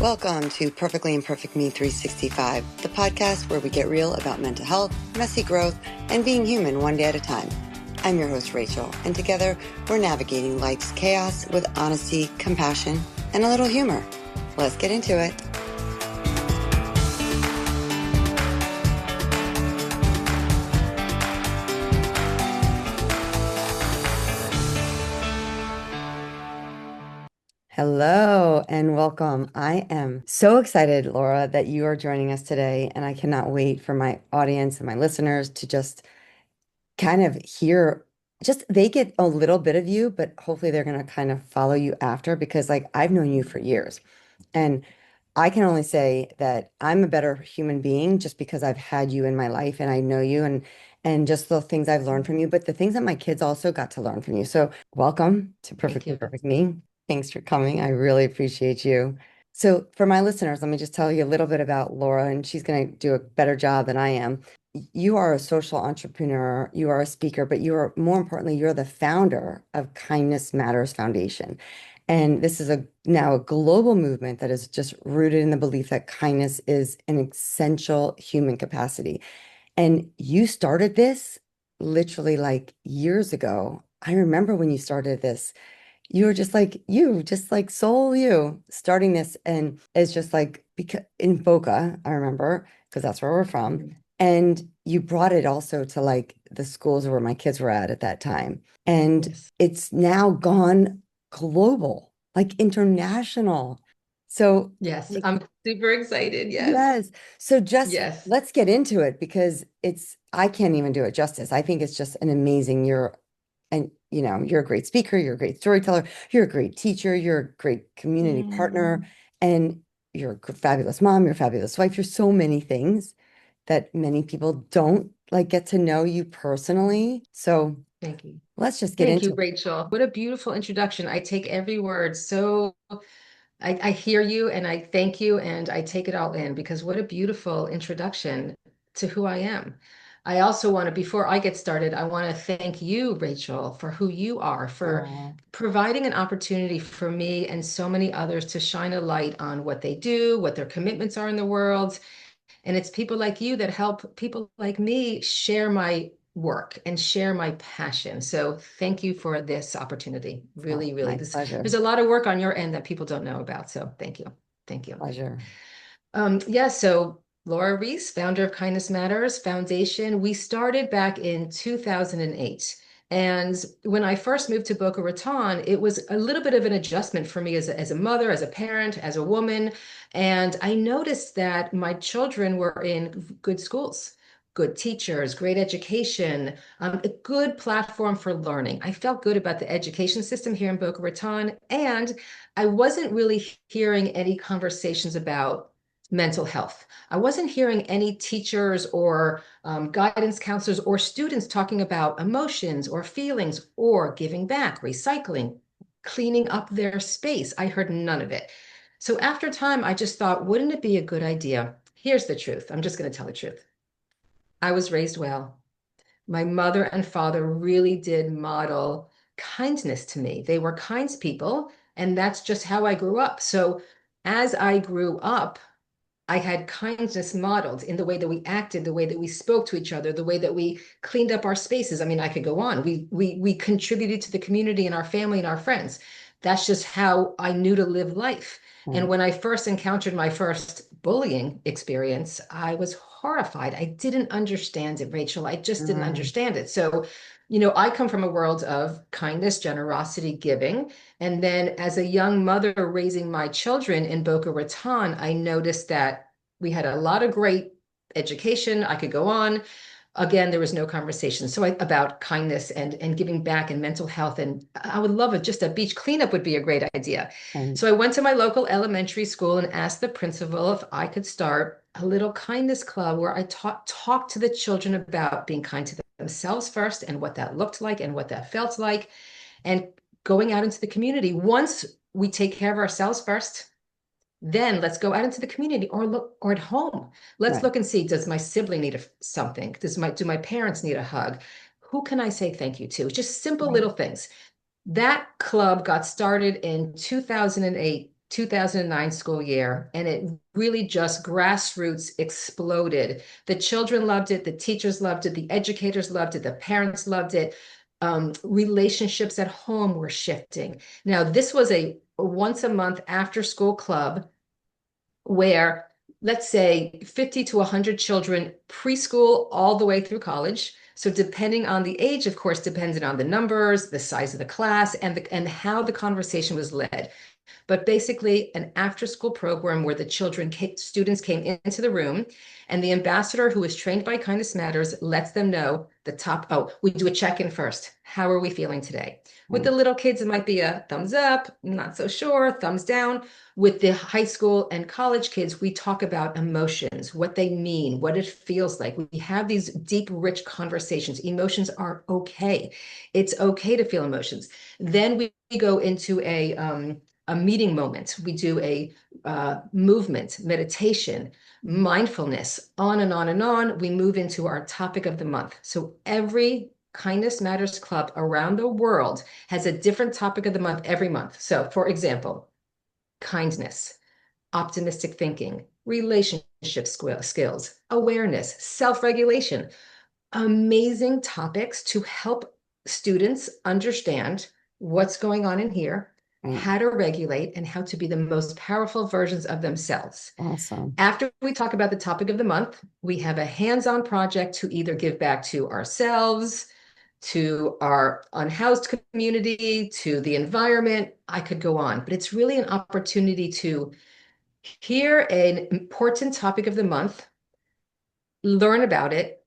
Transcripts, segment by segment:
Welcome to Perfectly Imperfect Me 365, the podcast where we get real about mental health, messy growth, and being human one day at a time. I'm your host, Rachel, and together we're navigating life's chaos with honesty, compassion, and a little humor. Let's get into it. Hello and welcome. I am so excited, Laura, that you are joining us today, and I cannot wait for my audience and my listeners to just kind of hear, just they get a little bit of you, but hopefully they're going to kind of follow you after because like I've known you for years, and I can only say that I'm a better human being just because I've had you in my life and I know you and just the things I've learned from you, but the things that my kids also got to learn from you. So welcome to Thank Perfectly you. Perfect Me. Thanks for coming. I really appreciate you. So for my listeners, let me just tell you a little bit about Laura, and she's going to do a better job than I am. You are a social entrepreneur, you are a speaker, but you are more importantly, you're the founder of Kindness Matters Foundation. And this is now a global movement that is just rooted in the belief that kindness is an essential human capacity. And you started this literally like years ago. I remember when you started this, you were just like soul you starting this, and it's just like because in Boca, I remember because that's where we're from. Mhm. And you brought it also to like the schools where my kids were at that time. And Yes. it's now gone global, like international. So Yes. like, I'm super excited. Yes. yes. So just Yes. let's get into it because I can't even do it justice. I think it's just an amazing, you're a great speaker, you're a great storyteller, you're a great teacher, you're a great community partner, Mm, and you're a fabulous mom, you're a fabulous wife. You're so many things that many people don't like get to know you personally. So Thank you. let's just get Thank into you, it. Rachel. What a beautiful introduction. I take every word so I hear you and I thank you and I take it all in because what a beautiful introduction to who I am. I also want to, before I get started, I want to thank you, Rachel, for who you are, for Oh, providing an opportunity for me and so many others to shine a light on what they do, what their commitments are in the world. And it's people like you that help people like me share my work and share my passion. So thank you for this opportunity. oh, Really, really, my pleasure. there's a lot of work on your end that people don't know about. So thank you. Thank you. Pleasure. Yeah, so Laura Reiss, founder of Kindness Matters Foundation, we started back in 2008. And when I first moved to Boca Raton, it was a little bit of an adjustment for me as a mother, as a parent, as a woman. And I noticed that my children were in good schools, good teachers, great education, a good platform for learning. I felt good about the education system here in Boca Raton. And I wasn't really hearing any conversations about mental health. I wasn't hearing any teachers or guidance counselors or students talking about emotions or feelings or giving back, recycling, cleaning up their space. I heard none of it. So after time, I just thought, wouldn't it be a good idea? Here's the truth. I'm just going to tell the truth. I was raised well. My mother and father really did model kindness to me. They were kind people, and that's just how I grew up. So as I grew up, I had kindness modeled in the way that we acted, the way that we spoke to each other, the way that we cleaned up our spaces. I mean, I could go on. We contributed to the community and our family and our friends. That's just how I knew to live life. And Right. when I first encountered my first bullying experience, I was horrified. I didn't understand it, Rachel. I just didn't Mm, understand it. So, I come from a world of kindness, generosity, giving. And then as a young mother raising my children in Boca Raton, I noticed that we had a lot of great education. I could go on. Again, there was no conversation. So about kindness and giving back and mental health. And I would love it. Just a beach cleanup would be a great idea. right. So I went to my local elementary school and asked the principal if I could start a little kindness club where I talk to the children about being kind to themselves first and what that looked like and what that felt like and going out into the community. Once we take care of ourselves first, then let's go out into the community or look or at home. Let's Right. look and see, does my sibling need something? Do my parents need a hug? Who can I say thank you to? Just simple Right. little things. That club got started in 2008. 2009 school year, and it really just grassroots exploded. The children loved it, the teachers loved it, the educators loved it, the parents loved it. Relationships at home were shifting. Now, this was a once a month after school club where, let's say, 50 to 100 children, preschool all the way through college. So depending on the age, of course, depended on the numbers, the size of the class, and how the conversation was led, but basically an after school program where the students came into the room, and the ambassador who is trained by Kindness Matters lets them know we do a check-in first. How are we feeling today? With the Right. little kids, it might be a thumbs up, not so sure, thumbs down. With the high school and college kids, we talk about emotions, what they mean, what it feels like. We have these deep, rich conversations. Emotions are okay. It's okay to feel emotions. Then we go into a meeting moment. We do a movement, meditation, mindfulness, on and on and on. We move into our topic of the month. So every Kindness Matters Club around the world has a different topic of the month every month. So, for example, kindness, optimistic thinking, relationship skills, awareness, self regulation. Amazing topics to help students understand what's going on in here, Right. how to regulate, and how to be the most powerful versions of themselves. Awesome. After we talk about the topic of the month, we have a hands-on project to either give back to ourselves, to our unhoused community, to the environment. I could go on, but it's really an opportunity to hear an important topic of the month, learn about it,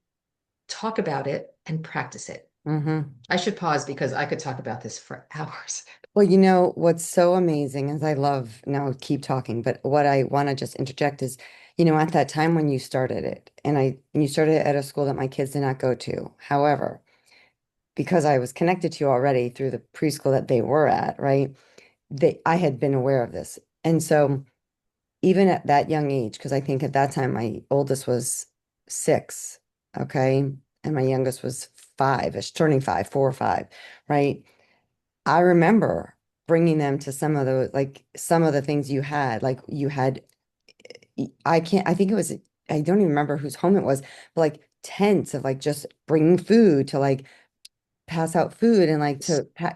talk about it, and practice it. Hmm. I should pause because I could talk about this for hours. Well, you know, what's so amazing is I love, now keep talking, but what I want to just interject is, at that time when you started it, and you started it at a school that my kids did not go to. However, because I was connected to you already through the preschool that they were at, right? I had been aware of this. And so even at that young age, because I think at that time my oldest was 6, okay, and my youngest was 5ish, turning 5, 4 or 5, right? I remember bringing them to some of the some of the things you had, like you had, I can't, I think it was, I don't even remember whose home it was, but like tents of like just bringing food to like pass out food and like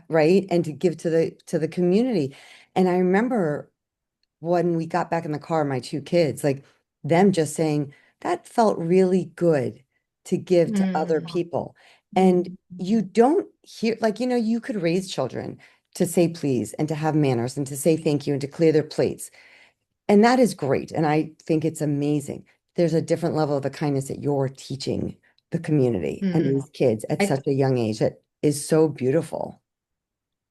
right, and to give to the community. And I remember when we got back in the car, my 2 kids, like them just saying, that felt really good to give to other Mm. people. And you don't hear, like, you could raise children to say please and to have manners and to say thank you and to clear their plates. And that is great. And I think it's amazing. There's a different level of the kindness that you're teaching the community and Mm. these kids at I such a young age that is so beautiful.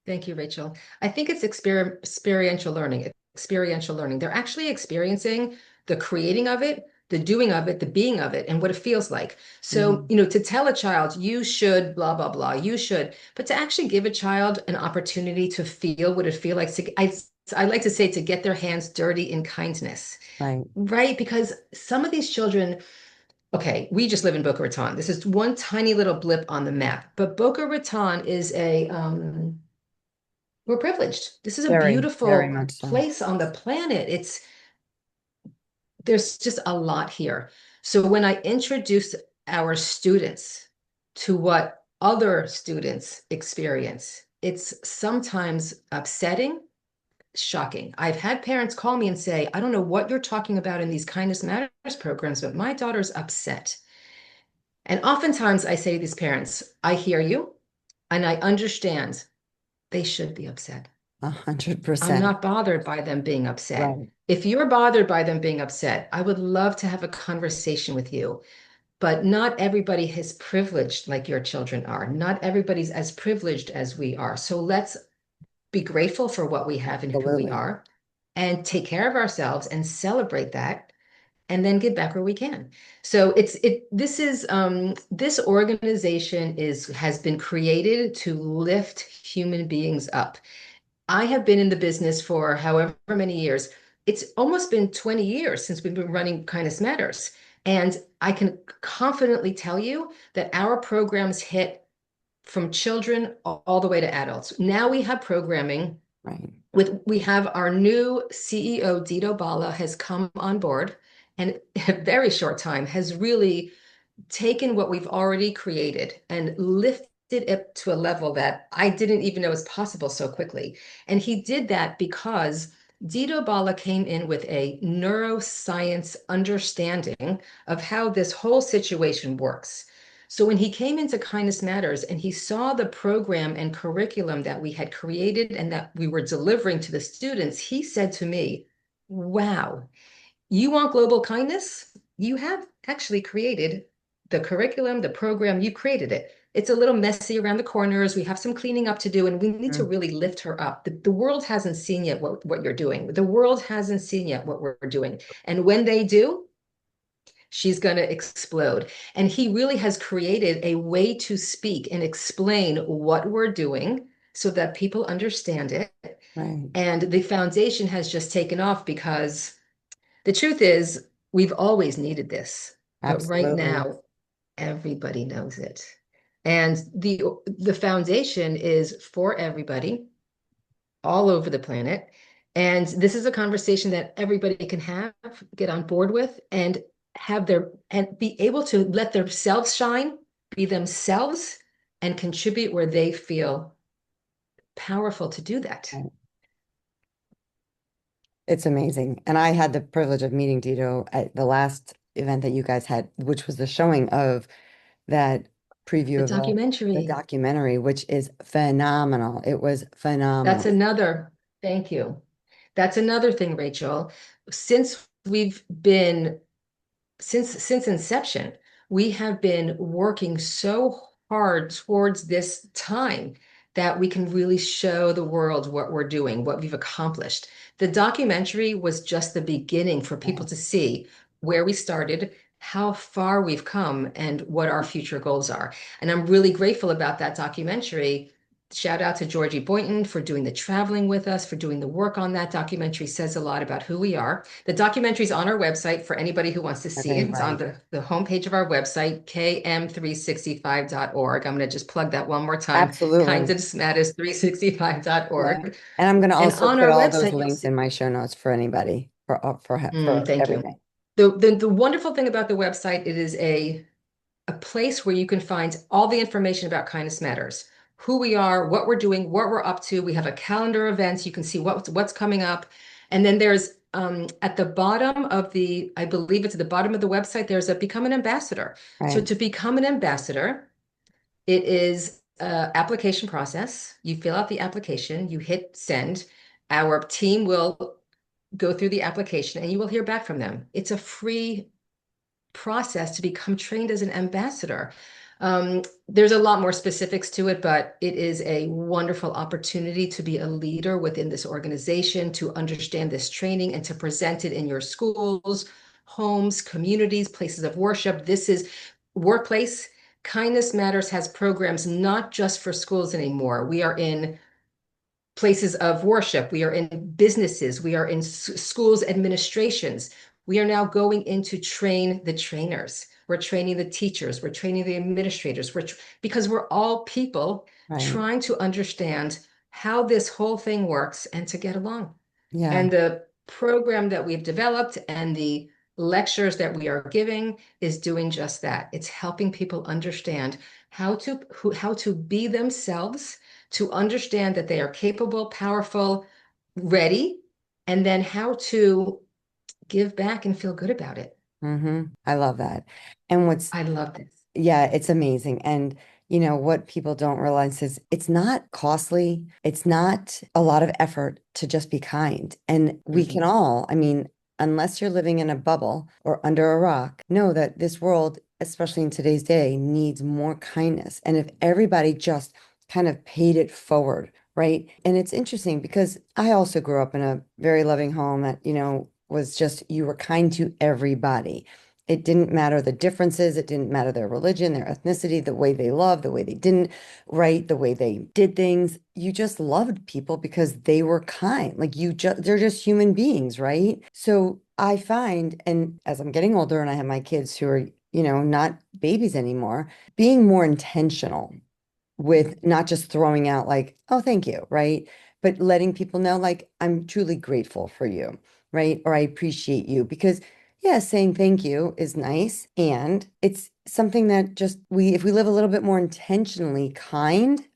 Thank you, Rachel. I think it's experiential learning. Experiential learning. They're actually experiencing the creating of it, the doing of it, the being of it, and what it feels like. So, Mhm. to tell a child, you should, blah, blah, blah, you should, but to actually give a child an opportunity to feel what it feels like I like to say to get their hands dirty in kindness, Right. right? Because some of these children, okay, we just live in Boca Raton. This is one tiny little blip on the map, but Boca Raton is we're privileged. This is a Very, very beautiful much so. place on the planet. There's just a lot here. So when I introduce our students to what other students experience, it's sometimes upsetting, shocking. I've had parents call me and say, I don't know what you're talking about in these Kindness Matters programs, but my daughter's upset. And oftentimes I say to these parents, I hear you and I understand they should be upset. A hundred I'm percent. not bothered by them being upset. Right. If you're bothered by them being upset, I would love to have a conversation with you. But not everybody is privileged like your children are. Not everybody's as privileged as we are. So let's be grateful for what we have and who we Absolutely. are and take care of ourselves and celebrate that and then give back where we can. So this organization has been created to lift human beings up. I have been in the business for however many years. It's almost been 20 years since we've been running Kindness Matters. And I can confidently tell you that our programs hit from children all the way to adults. Now we have programming With we have our new CEO, Dito Bala, has come on board and in a very short time has really taken what we've already created and lifted it to a level that I didn't even know was possible so quickly. And he did that because Dito Bala came in with a neuroscience understanding of how this whole situation works. So when he came into Kindness Matters and he saw the program and curriculum that we had created and that we were delivering to the students, he said to me, "Wow, you want global kindness? You have actually created the curriculum, the program, you created it. It's a little messy around the corners. We have some cleaning up to do, and we need to Mm. really lift her up. The world hasn't seen yet what you're doing. The world hasn't seen yet what we're doing. And when they do, she's going to explode." And he really has created a way to speak and explain what we're doing so that people understand it. Right. And the foundation has just taken off because the truth is, we've always needed this, but right Absolutely. now, everybody knows it. And the foundation is for everybody all over the planet. And this is a conversation that everybody can have, get on board with, and have their and be able to let themselves shine, be themselves, and contribute where they feel powerful to do that. Right. It's amazing. And I had the privilege of meeting Dito at the last event that you guys had, which was the showing of that preview The of the documentary. documentary, which is phenomenal. It was That's phenomenal. another, thank you. That's another thing, Rachel. Since we've been since inception, we have been working so hard towards this time that we can really show the world what we're doing, what we've accomplished. The documentary was just the beginning for people Right. to see where we started, how far we've come, and what our future goals are. And I'm really grateful about that documentary. Shout out to Georgie Boynton for doing the traveling with us, for doing the work on that documentary. Says a lot about who we are. The documentary is on our website for anybody who wants to see Okay, it. It's on right. the homepage of our website, km365.org. I'm going to just plug that one more time, Absolutely. kindnessmatters365.org. Yeah. And I'm going to And also on put our all those website, you'll links in see. my show notes for anybody for Thank you. everything. The wonderful thing about the website, it is a place where you can find all the information about Kindness Matters, who we are, what we're doing, what we're up to. We have a calendar of events. You can see what's coming up. And then there's at the bottom of I believe it's at the bottom of the website, there's a become an ambassador. So Right. to become an ambassador, it is a application process. You fill out the application, you hit send. Our team will go through the application and you will hear back from them. It's a free process to become trained as an ambassador. There's a lot more specifics to it, but it is a wonderful opportunity to be a leader within this organization, to understand this training and to present it in your schools, homes, communities, places of worship. This is workplace. Kindness Matters has programs not just for schools anymore. We are in places of worship. We are in businesses. We are in schools administrations. We are now going in to train the trainers. We're training the teachers. We're training the administrators. Because we're all people Right. trying to understand how this whole thing works and to get along. Yeah. And the program that we've developed and the lectures that we are giving is doing just that. It's helping people understand how to be themselves, to understand that they are capable, powerful, ready, and then how to give back and feel good about it. I love that. And what's I love this. Yeah, it's amazing. And what people don't realize is it's not costly. It's not a lot of effort to just be kind. And we can Mhm. all, I mean, unless you're living in a bubble or under a rock, know that this world, especially in today's day, needs more kindness. And if everybody just kind of paid it forward, right? And it's interesting because I also grew up in a very loving home that, was just you were kind to everybody. It didn't matter the differences. It didn't matter their religion, their ethnicity, the way they loved, the way they didn't, right? The way they did things. You just loved people because they were kind. Like they're just human beings, right? So I find, and as I'm getting older and I have my kids who are, not babies anymore, being more intentional with not just throwing out like, oh, thank you, right? but letting people know, like, I'm truly grateful for you, right? Or I appreciate you because, yeah, saying thank you is nice. And it's something that just if we live a little bit more intentionally kind,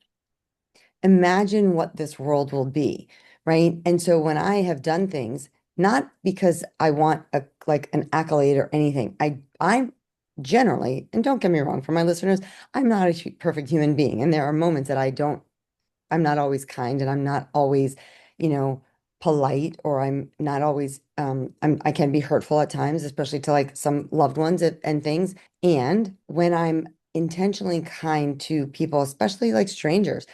imagine what this world will be, right? And so when I have done things, not because I want a like an accolade or anything, I'm generally, and don't get me wrong, for my listeners, I'm not a perfect human being, and there are moments that I'm not always kind, and I'm not always, you know, polite, or I'm not always, I can be hurtful at times, especially to like some loved ones and things. And when I'm intentionally kind to people, especially like strangers,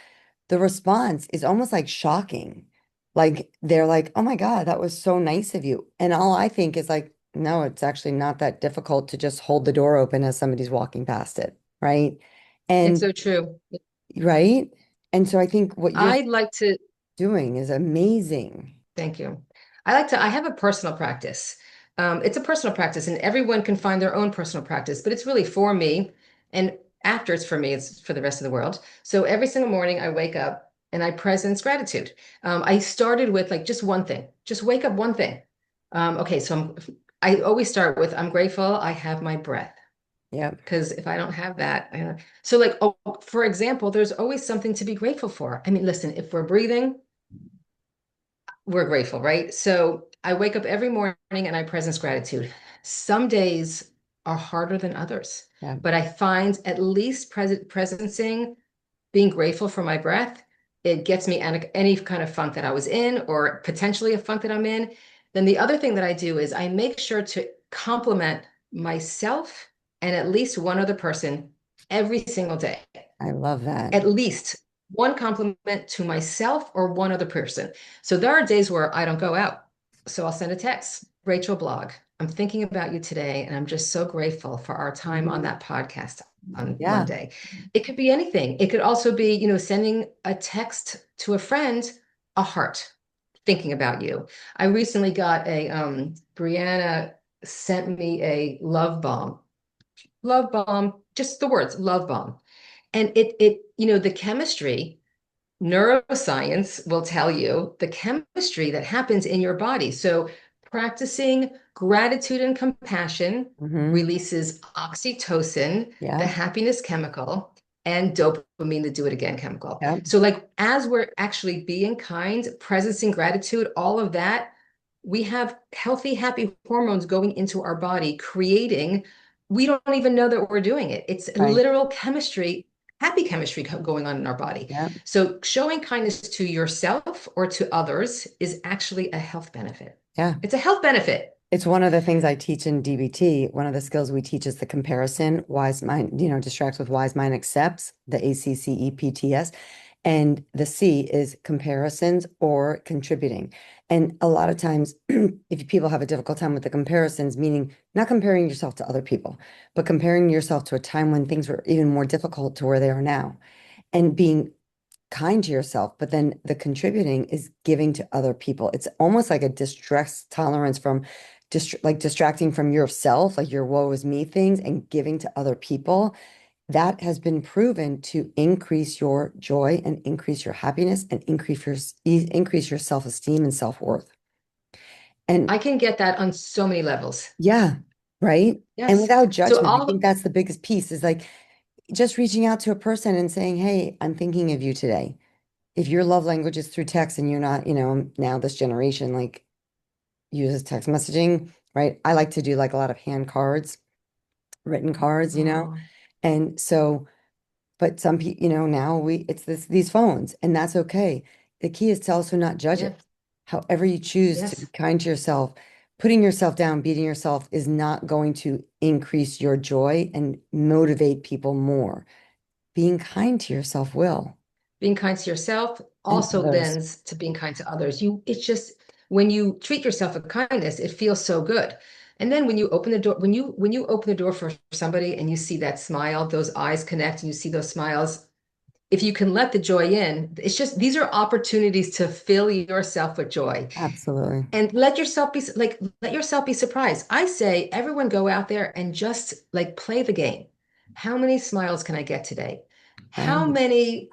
the response is almost like shocking. Like they're like, "Oh my God, that was so nice of you." And all I think is like, no, it's actually not that difficult to just hold the door open as somebody's walking past it, right? It's And so true. right? And so I think what you're I'd like to doing is amazing. Thank you. I have a personal practice. It's a personal practice, and everyone can find their own personal practice, but it's really for me. And after it's for me, it's for the rest of the world. So every single morning I wake up and I presence gratitude. I started with like just one thing, just wake up one thing. Okay, I always start with I'm grateful I have my breath. Yep. Because if I don't have that, so like, oh, for example, there's always something to be grateful for. I mean, listen, if we're breathing, we're grateful, right? So I wake up every morning and I presence gratitude. Some days are harder than others, Yep. but I find at least presencing, being grateful for my breath, it gets me out of any kind of funk that I was in or potentially a funk that I'm in. Then the other thing that I do is I make sure to compliment myself and at least one other person every single day, I love that. at least one compliment to myself or one other person. So there are days where I don't go out. So I'll send a text, Rachel blog. I'm thinking about you today, and I'm just so grateful for our time on Mhm. that podcast on Yeah. Monday. It could be anything. It could also be, sending a text to a friend, a heart, thinking about you. I recently got Brianna sent me a love bomb, just the words love bomb. And the chemistry, neuroscience will tell you the chemistry that happens in your body. So practicing gratitude and compassion Hmm. releases oxytocin, the Yeah. happiness chemical, and dopamine, the do it again chemical. Yep. So like as we're actually being kind, presencing gratitude, all of that, we have healthy, happy hormones going into our body, creating, we don't even know that we're doing it. It's Right. literal chemistry, happy chemistry going on in our body. Yep. So showing kindness to yourself or to others is actually a health benefit. Yeah. It's a health benefit. It's one of the things I teach in DBT. One of the skills we teach is the comparison. Wise mind, distracts with wise mind accepts, the ACCEPTS. And the C is comparisons or contributing. And a lot of times, if people have a difficult time with the comparisons, meaning not comparing yourself to other people, but comparing yourself to a time when things were even more difficult to where they are now, and being kind to yourself, but then the contributing is giving to other people. It's almost like a distress tolerance from like distracting from yourself, like your woe is me things, and giving to other people. That has been proven to increase your joy and increase your happiness and increase your self-esteem and self-worth. And I can get that on so many levels. yeah, right? And Yes. without So judgment, I think that's the biggest piece is like just reaching out to a person and saying, "Hey, I'm thinking of you today." If your love language is through text and you're not, now this generation like uses text messaging, right? I like to do like a lot of hand cards, written cards. oh, And so, but some people, now it's these phones, and that's okay. The key is to also not judge yeah, it. However you choose to be yes. kind to yourself, putting yourself down, beating yourself is not going to increase your joy and motivate people more. Being kind to yourself will, Being kind to yourself and also others. lends to being kind to others. It's just when you treat yourself with kindness, it feels so good. And then when you open the door, when you open the door for somebody and you see that smile, those eyes connect and you see those smiles, if you can let the joy in, it's just these are opportunities to fill yourself with joy Absolutely. and let yourself be surprised. I say everyone go out there and just like play the game. How many smiles can I get today? How Right. many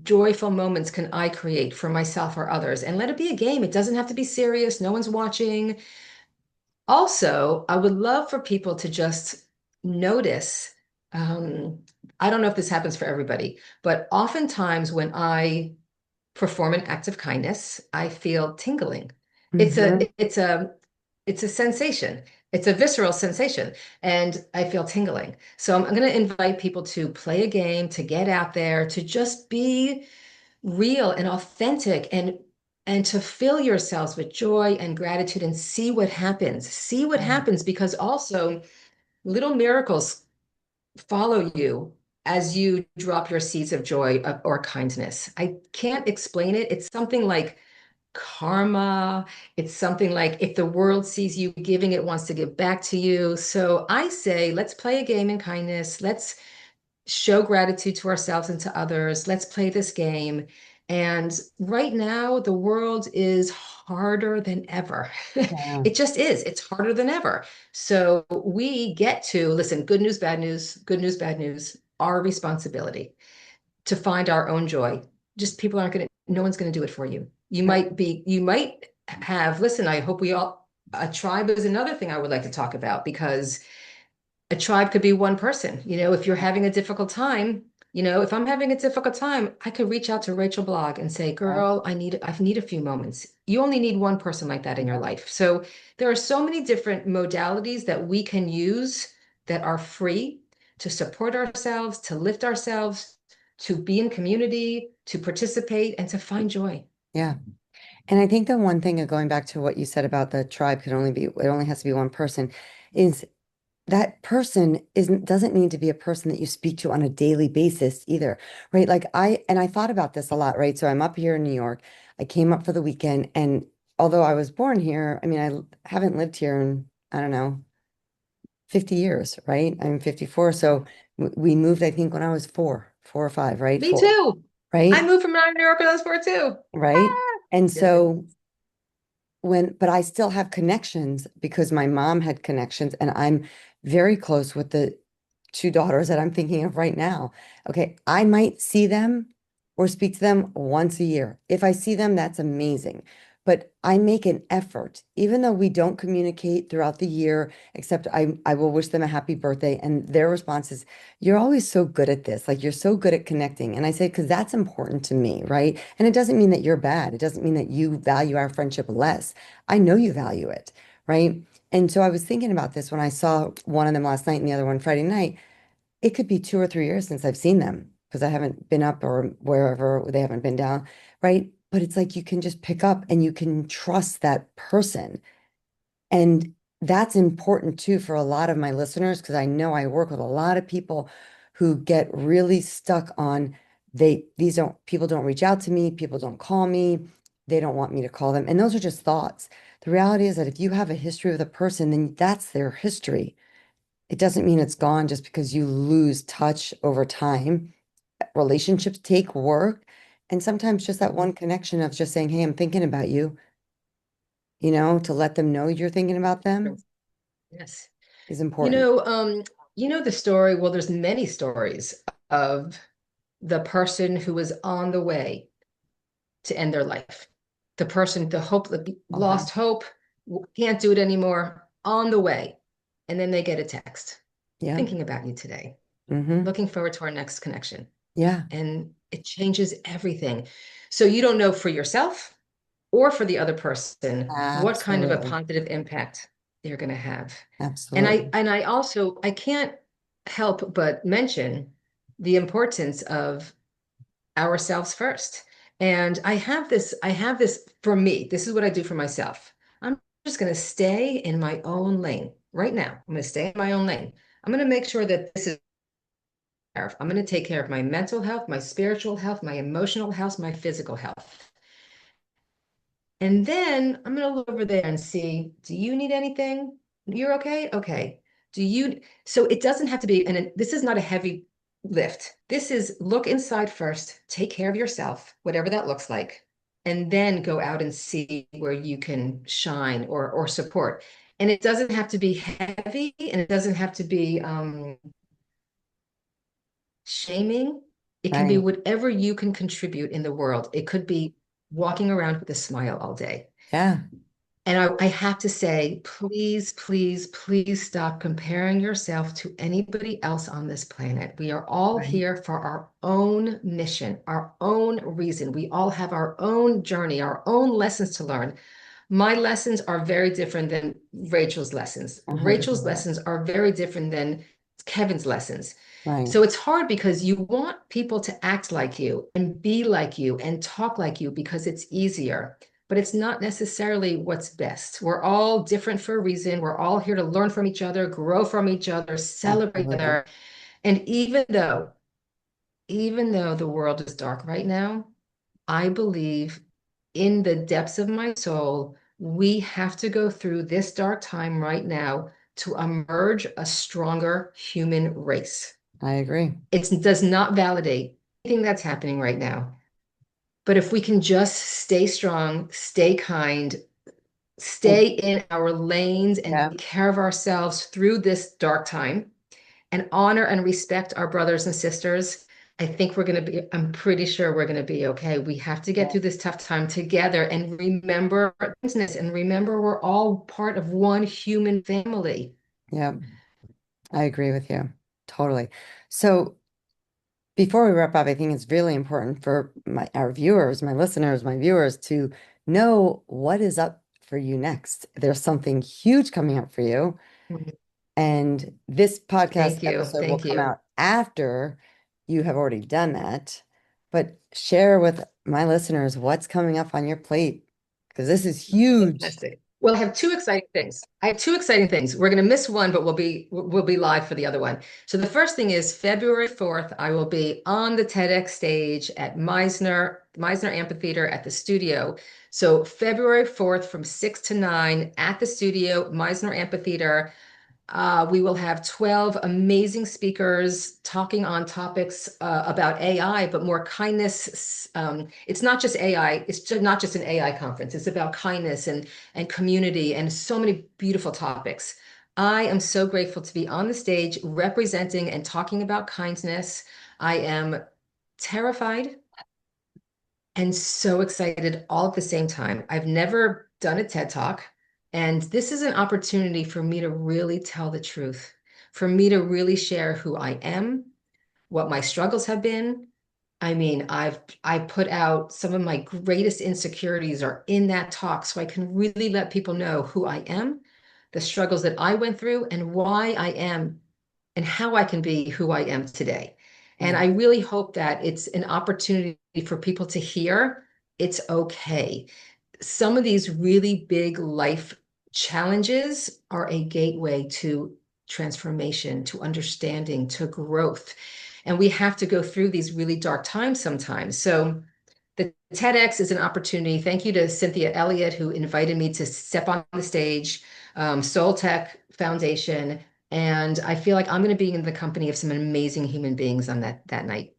joyful moments can I create for myself or others? And let it be a game. It doesn't have to be serious. No one's watching. Also, I would love for people to just notice. Um, I don't know if this happens for everybody, but oftentimes when I perform an act of kindness, I feel tingling. It's Hmm. a it's a it's a sensation. It's a visceral sensation, and I feel tingling. So I'm going to invite people to play a game, to get out there, to just be real and authentic and to fill yourselves with joy and gratitude and see what happens. See what Yeah. happens because also little miracles follow you as you drop your seeds of joy or kindness. I can't explain it. It's something like karma. It's something like if the world sees you giving, it wants to give back to you. So I say, let's play a game in kindness. Let's show gratitude to ourselves and to others. Let's play this game. And right now, the world is harder than ever. Yeah. It just is. It's harder than ever. So we get to listen, good news, bad news, our responsibility to find our own joy. Just people aren't going to, no one's going to do it for you. You might have, listen, I hope we all, a tribe is another thing I would like to talk about because a tribe could be one person. If you're having a difficult time, if I'm having a difficult time, I could reach out to Rachel Blog and say, Yeah. girl, I need a few moments. You only need one person like that in your Yeah. life. So there are so many different modalities that we can use that are free to support ourselves, to lift ourselves, to be in community, to participate, and to find joy. Yeah. And I think the one thing, going back to what you said about the tribe could only be, it only has to be one person, is that person doesn't need to be a person that you speak to on a daily basis either, right? Like I thought about this a lot, right? So I'm up here in New York. I came up for the weekend, and although I was born here, I mean, haven't lived here in, I don't know, 50 years, right? I'm 54. So we moved, I think, when I was 4 or 5, right? Me Four, too. I right? moved from New York when I was 4 too. Right. Ah! And Yes, it so but I still have connections because my mom had connections, and I'm very close with the two daughters that I'm thinking of right now. Okay, I might see them or speak to them once a year. If I see them, that's amazing. But I make an effort, even though we don't communicate throughout the year, except I will wish them a happy birthday. And their response is, you're always so good at this. Like you're so good at connecting. And I say, because that's important to me, right? And it doesn't mean that you're bad. It doesn't mean that you value our friendship less. I know you value it, right? And so I was thinking about this when I saw one of them last night and the other one Friday night. It could be 2 or 3 years since I've seen them because I haven't been up or wherever they haven't been down, right? But it's like you can just pick up and you can trust that person. And that's important too for a lot of my listeners because I know I work with a lot of people who get really stuck on these don't people don't reach out to me, people don't call me, they don't want me to call them. And those are just thoughts. The reality is that if you have a history with a person, then that's their history. It doesn't mean it's gone just because you lose touch over time. Relationships take work. And sometimes just that one connection of just saying, hey, I'm thinking about you, to let them know you're thinking about them Yes. is You important. know, um, you know the story, well, there's many stories of the person who was on the way to end their life. The person, the Okay. lost hope, can't do it anymore, on the way. And then they get a text, Yeah. thinking about you today, Hmm. looking forward to our next connection. Yeah. And it changes everything. So you don't know for yourself or for the other person what kind of a Absolutely. positive impact they're going to have. And I Absolutely. and I also I can't help but mention the importance of ourselves first. And I have this for me. This is what I do for myself. I'm just going to stay in my own lane right now. I'm going to stay in my own lane. I'm going to make sure that this is I'm going to take care of my mental health, my spiritual health, my emotional health, my physical health. And then I'm going to look over there and see, do you need anything? You're okay? Okay. So it doesn't have to be, and this is not a heavy lift. This is look inside first, take care of yourself, whatever that looks like, and then go out and see where you can shine or support. And it doesn't have to be heavy and it doesn't have to be shaming. It can be Right. whatever you can contribute in the world. It could be walking around with a smile all day. Yeah. And I have to say, please, please, please stop comparing yourself to anybody else on this planet. We are all Right. here for our own mission, our own reason. We all have our own journey, our own lessons to learn. My lessons are very different than Rachel's lessons. Rachel's 100%. lessons are very different than Kevin's lessons. Right. So it's hard because you want people to act like you and be like you and talk like you because it's easier, but it's not necessarily what's best. We're all different for a reason. We're all here to learn from each other, grow from each other, celebrate each Absolutely. other. And even though the world is dark right now, I believe in the depths of my soul, we have to go through this dark time right now to emerge a stronger human race. I agree. It does not validate anything that's happening right now. But if we can just stay strong, stay kind, Well, stay in our lanes and yeah. take care of ourselves through this dark time and honor and respect our brothers and sisters, I think we're going to be, I'm pretty sure we're going to be okay. We have to get Yeah. through this tough time together and remember our business and remember we're all part of one human family. Yeah. I agree with you. Totally. So before we wrap up, I think it's really important for our viewers, my listeners, my viewers to know what is up for you next. There's something huge coming up for you. And this podcast Thank you. episode will Thank come you. out after you have already done that. But share with my listeners what's coming up on your plate because this is huge. Fantastic. Well, I have two exciting things. I have two exciting things. We're going to miss one, but we'll be live for the other one. So the first thing is February 4th, I will be on the TEDx stage at Meisner Amphitheater at the studio. So February 4th from 6 to 9 at the studio, Meisner Amphitheater. We will have 12 amazing speakers talking on topics about AI, but more kindness. It's not just AI, not just an AI conference. It's about kindness and community and so many beautiful topics. I am so grateful to be on the stage representing and talking about kindness. I am terrified and so excited all at the same time. I've never done a TED Talk, and this is an opportunity for me to really tell the truth, for me to really share who I am, what my struggles have been. I mean, I put out some of my greatest insecurities are in that talk, so I can really let people know who I am, the struggles that I went through, and why I am and how I can be who I am today. And Yeah. I really hope that it's an opportunity for people to hear it's okay. Some of these really big life challenges are a gateway to transformation, to understanding, to growth. And we have to go through these really dark times sometimes. So the TEDx is an opportunity. Thank you to Cynthia Elliott, who invited me to step on the stage, Soul Tech Foundation. And I feel like I'm going to be in the company of some amazing human beings on that night.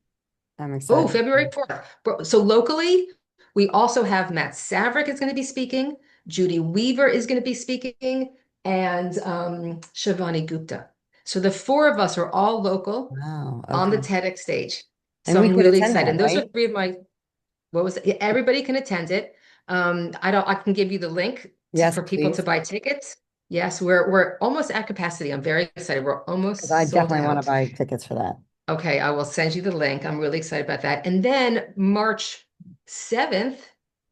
I'm Oh, excited. February 4th. So locally, we also have Matt Savrick is going to be speaking, Judy Weaver is going to be speaking, and Shivani Gupta. So the four of us are all local Wow. on the Okay. TEDx stage. And So we I'm could really attend excited. that, And those are right? three of my what was it? Yeah, everybody can attend it. I can give you the link Yes, for people to please. buy tickets. Yes, we're almost at capacity. I'm very excited. We're Because almost I sold definitely want to out. buy tickets for that. Okay, I will send you the link. I'm really excited about that. And then March 7th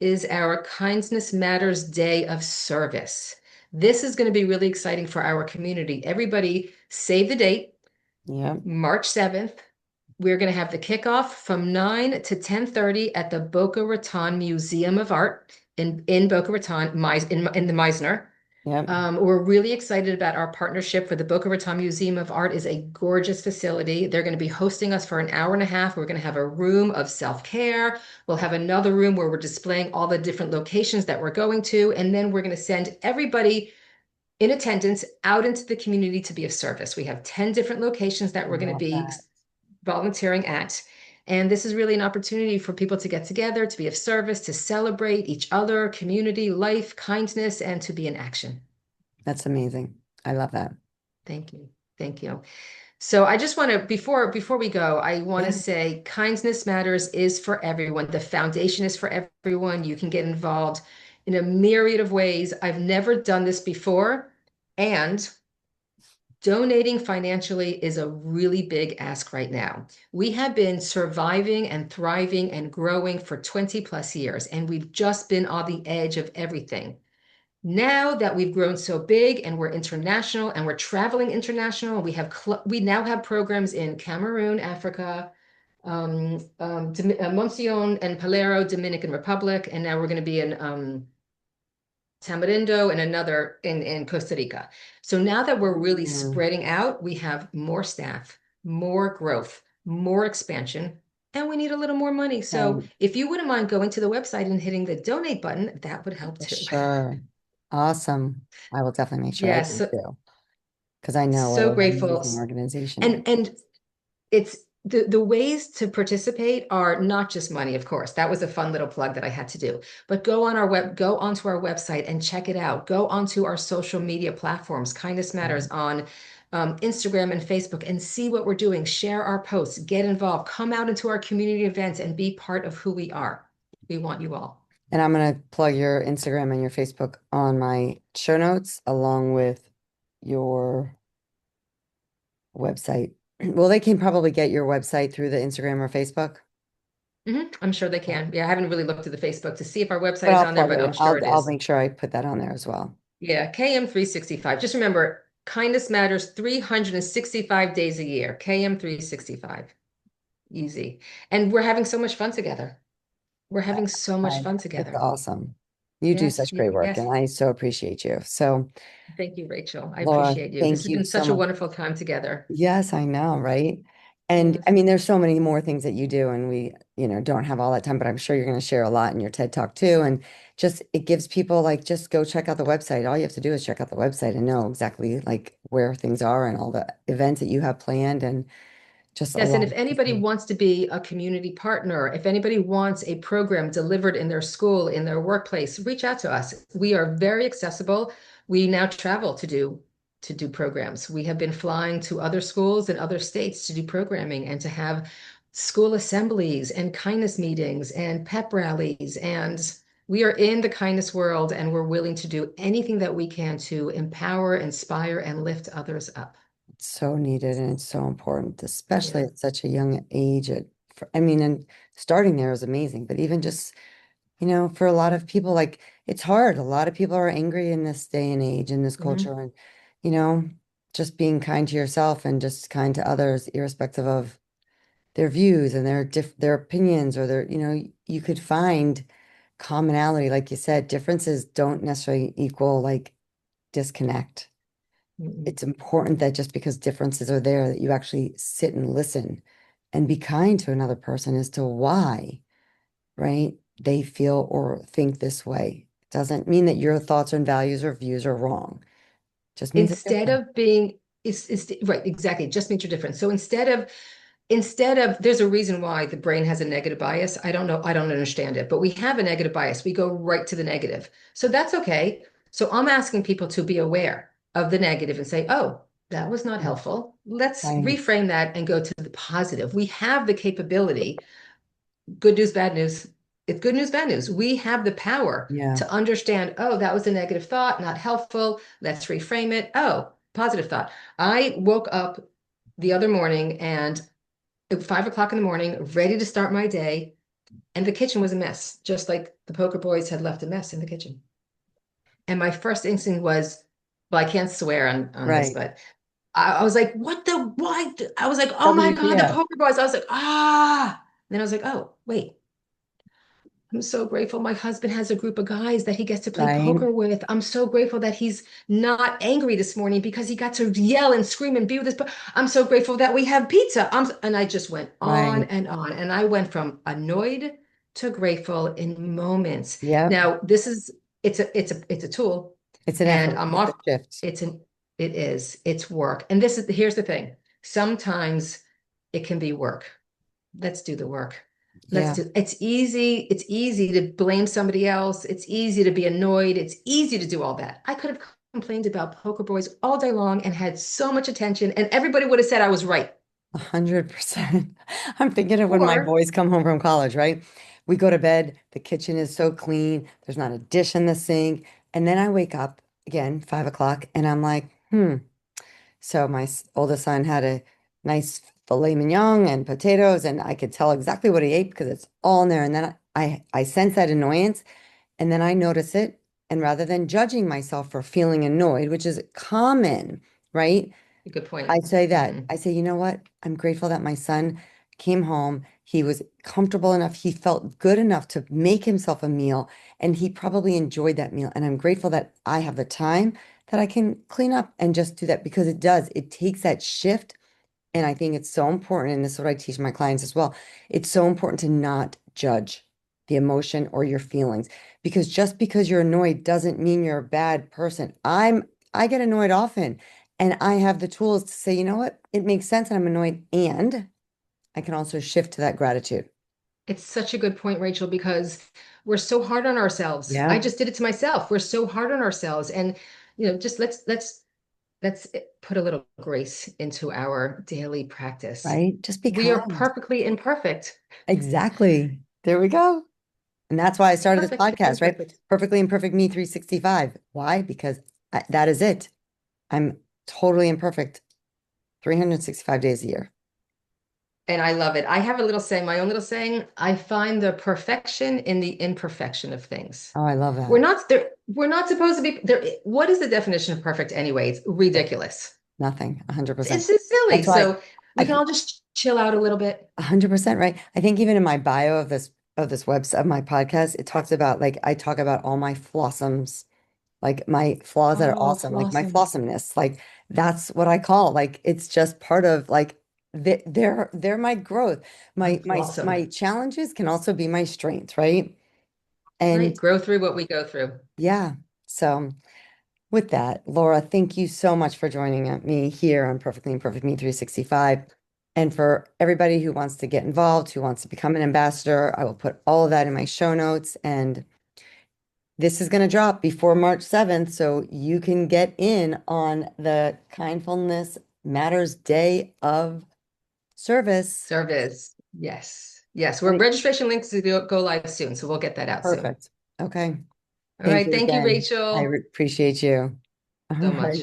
is our Kindness Matters Day of Service. This is going to be really exciting for our community. Everybody save the date. Yeah. March 7th, we're going to have the kickoff from 9 to 10:30 at the Boca Raton Museum of Art in Boca Raton, in the Meisner. Yep. We're really excited about our partnership with the Boca Raton Museum of Art is a gorgeous facility. They're going to be hosting us for an hour and a half. We're going to have a room of self-care. We'll have another room where we're displaying all the different locations that we're going to. And then we're going to send everybody in attendance out into the community to be of service. We have 10 different locations that I we're going to love be that. volunteering at. And this is really an opportunity for people to get together, to be of service, to celebrate each other, community, life, kindness, and to be in action. That's amazing. I love that. Thank you. Thank you. So I just want to before we go, I want to Yeah. say kindness matters is for everyone. The foundation is for everyone. You can get involved in a myriad of ways. I've never done this before, and donating financially is a really big ask right now. We have been surviving and thriving and growing for 20 plus years, and we've just been on the edge of everything. Now that we've grown so big and we're international and we're traveling international, we now have programs in Cameroon, Africa, Moncion and Palero, Dominican Republic, and now we're going to be in Tamarindo and another in Costa Rica. So now that we're really Mm. spreading out, we have more staff, more growth, more expansion, and we need a little more money. So And if you wouldn't mind going to the website and hitting the donate button, that would help for too. sure. Awesome. I will definitely make sure I Yeah, do so too, because I know what so an grateful. amazing organization it is. And it's the ways to participate are not just money, of course. That was a fun little plug that I had to do. But go onto our website and check it out. Go onto our social media platforms, Kindness Matters on Instagram and Facebook, and see what we're doing. Share our posts, get involved, come out into our community events and be part of who we are. We want you all. And I'm going to plug your Instagram and your Facebook on my show notes along with your website. Well, they can probably get your website through the Instagram or Facebook, I'm sure they can. Yeah, I haven't really looked at the Facebook to see if our website but is I'll on there, plug but it I'm in. sure I'll it I'll is. make sure I put that on there as well. Yeah, KM 365. Just remember, kindness matters 365 days a year. KM 365. Easy. And we're having so much fun together. We're having so much I, fun it's together. awesome. You do Yes, such great work, yes. and I so appreciate you. So, Thank you, Rachel. I Laura, appreciate you. This thank has you been so such a much. wonderful time together. Yes, I know, right? And Yes. I mean, there's so many more things that you do, and we, don't have all that time, but I'm sure you're going to share a lot in your TED Talk too. And just it gives people like just go check out the website. All you have to do is check out the website and know exactly like where things are and all the events that you have planned and just Yes, and along. if anybody wants to be a community partner, if anybody wants a program delivered in their school, in their workplace, reach out to us. We are very accessible. We now travel to do programs. We have been flying to other schools in other states to do programming and to have school assemblies and kindness meetings and pep rallies. And we are in the kindness world and we're willing to do anything that we can to empower, inspire, and lift others up. It's so needed and it's so important, especially Yeah. at such a young age. I mean, and starting there is amazing, but even just, for a lot of people, like it's hard. A lot of people are angry in this day and age, in this Mhm. culture, and, you know, just being kind to yourself and just kind to others, irrespective of their views and their opinions or you could find commonality. Like you said, differences don't necessarily equal like disconnect. Mhm. It's important that just because differences are there, that you actually sit and listen and be kind to another person as to why, right? They feel or think this way. It doesn't mean that your thoughts and values or views are wrong. Just means they're Instead different. of being it's right, exactly, it just means you're different. So instead of there's a reason why the brain has a negative bias. I don't know, I don't understand it, but we have a negative bias. We go right to the negative. So that's okay. So I'm asking people to be aware of the negative and say, oh, that was not helpful. Let's Right. reframe that and go to the positive. We have the capability. Good news, bad news. It's good news, bad news. We have the power Yeah. to understand, oh, that was a negative thought, not helpful. Let's reframe it. Oh, positive thought. I woke up the other morning and at 5 o'clock in the morning, ready to start my day, and the kitchen was a mess, just like the poker boys had left a mess in the kitchen. And my first instinct was, well, I can't swear on this, Right. but I was like, what the, why? I was like, oh my God, the WTF. poker boys. I was like, ah. And then I was like, oh, wait, I'm so grateful my husband has a group of guys that he gets to play Right. poker with. I'm so grateful that he's not angry this morning because he got to yell and scream and be with us. But I'm so grateful that we have pizza. And I just went on Right. and on. And I went from annoyed to grateful in moments. Yep. Now, it's a tool It's an and effort. I'm It's a off. shift. It's an, it is, it's work. And here's the thing. Sometimes it can be work. Let's do the work. Yeah. It's easy to blame somebody else. It's easy to be annoyed. It's easy to do all that. I could have complained about poker boys all day long and had so much attention, and everybody would have said I was right. 100%. I'm thinking of when my Or boys come home from college, right? We go to bed, the kitchen is so clean, there's not a dish in the sink. And then I wake up again, 5 o'clock, and I'm like, hmm. So my oldest son had a nice filet mignon and potatoes, and I could tell exactly what he ate because it's all in there. And then I sense that annoyance, and then I notice it. And rather than judging myself for feeling annoyed, which is common, right? good point. I say that. Hmm. I say, you know what? I'm grateful that my son came home. He was comfortable enough. He felt good enough to make himself a meal, and he probably enjoyed that meal. And I'm grateful that I have the time that I can clean up and just do that because it does. It takes that shift. And I think it's so important. And this is what I teach my clients as well. It's so important to not judge the emotion or your feelings because just because you're annoyed doesn't mean you're a bad person. I get annoyed often. And I have the tools to say, you know what? It makes sense and I'm annoyed. And I can also shift to that gratitude. It's such a good point, Rachel, because we're so hard on ourselves. I Yeah. just did it to myself. We're so hard on ourselves, and just let's put a little grace into our daily practice. Right? Just be We are kind. perfectly imperfect. Exactly. There we go. And that's why I started this Perfectly podcast, right? imperfect. Perfectly Imperfect Me 365. Why? Because that is it. I'm totally imperfect 365 days a year. And I love it. I have a little saying, my own little saying, I find the perfection in the imperfection of things. Oh, I love that. We're not supposed to be there. What is the definition of perfect anyway? It's ridiculous. Nothing, 100%. It's just silly. That's why So we can I all just chill out a little bit. 100% right. I think even in my bio of this website of my podcast, it talks about like I talk about all my flossoms, like my flaws that are Oh, awesome, like my flossing. flossomeness. Like that's what I call like it's just part of like they're my growth. I'm My flawsome. challenges can also be my strength, right? And Right. Grow through what we go through. yeah, so with that, Laura, thank you so much for joining me here on Perfectly Imperfect Me 365. And for everybody who wants to get involved, who wants to become an ambassador, I will put all of that in my show notes. And this is going to drop before March 7th, so you can get in on the Kindfulness Matters Day of Service. Service. Yes. Yes. We're Great. registration links to go live soon, so we'll get that out soon. Perfect. Okay. All Thank right. you Thank you, again. I Rachel, appreciate you. All so right. much.